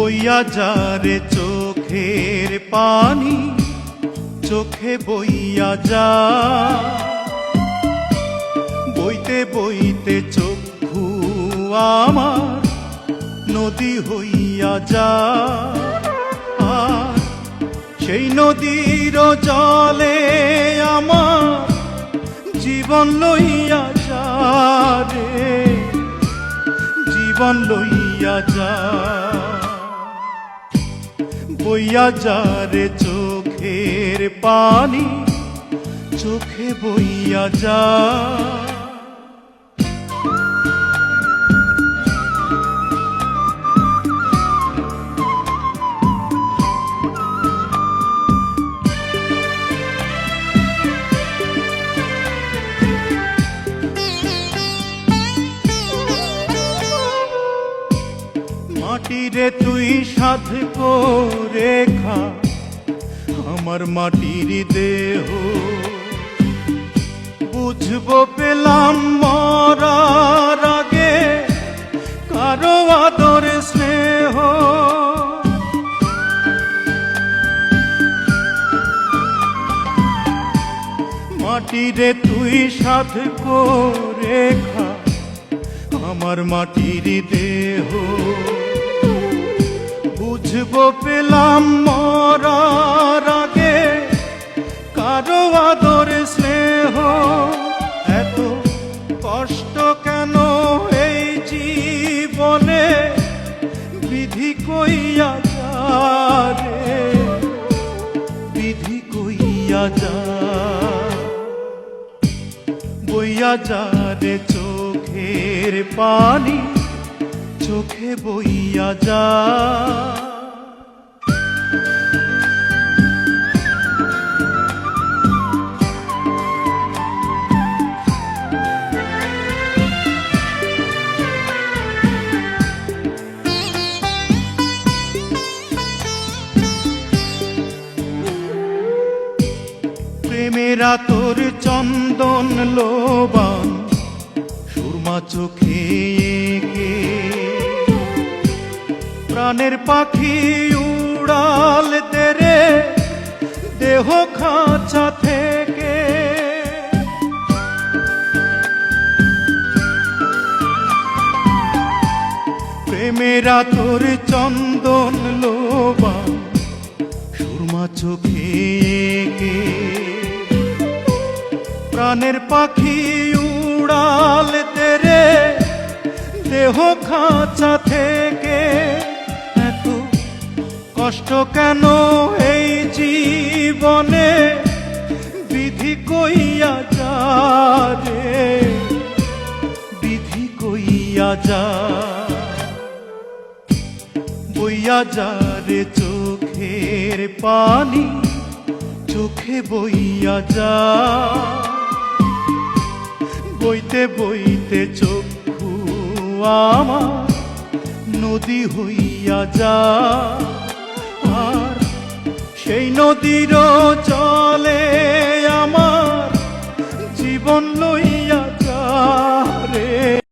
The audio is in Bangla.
বইয়া যারে চোখের পানি, চোখে বইয়া যা, বইতে বইতে চক্ষু আমার নদী হইয়া যা। আর সেই নদীর জলে আমার জীবন লইয়া যা রে, জীবন লইয়া যা। বইয়া যা রে চোখের পানি, চোখে বইয়া যা। মাটিরে তুই সাধ করে খা আমার মাটির দেহ, বুঝবো পেলাম মরার আগে কারো আদর স্নেহ। মাটিরে তুই সাধ করে খা আমার মাটির দেহ, বুঝবো পেলাম মরার আগে কারো আদর স্নেহ। এত কষ্ট কেন এই জীবনে, বিধি কইয়া যা রে, বিধি কইয়া যা। বইয়া যা রে চোখের পানি, চোখে বইয়া যা। প্রেমেরা তোর চন্দন লোবান সুরমা চোখে এঁকে, প্রাণের পাখি উড়াল তেরে দেহ খাঁচা থেকে। প্রেমেরা তোর চন্দন লোবান সুরমা চোখে এঁকে, প্রাণের পাখি উড়াল তেরে দেহ খাঁচা থেকে। এত কষ্ট কেন এই জীবনে, বিধি কইয়া যা রে, বিধি কইয়া যা। বইয়া যা রে চোখের পানি, চোখে বইয়া যা। বইতে বইতে চক্ষু আমার নদী হইয়া যা। আর সেই নদীর জলে আমার জীবন লইয়া যা রে।